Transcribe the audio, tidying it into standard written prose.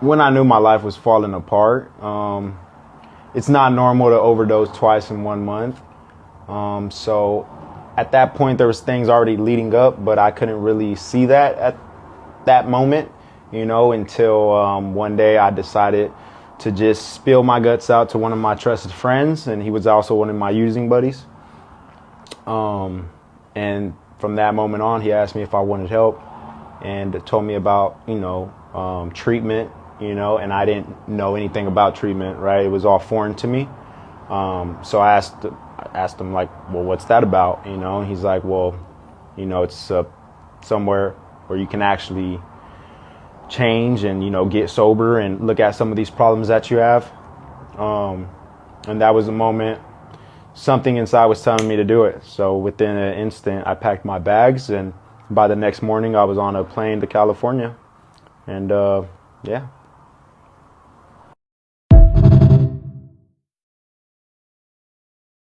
when I knew my life was falling apart. It's not normal to overdose twice in 1 month. So at that point, there was things already leading up, but I couldn't really see that at that moment, until one day I decided to just spill my guts out to one of my trusted friends, and he was also one of my using buddies. And from that moment on, he asked me if I wanted help and told me about, treatment, and I didn't know anything about treatment, right? It was all foreign to me. So I asked him, like, well, what's that about? And he's like, well, it's somewhere where you can actually change and, get sober and look at some of these problems that you have. And that was the moment something inside was telling me to do it. So within an instant, I packed my bags, and by the next morning, I was on a plane to California. And yeah.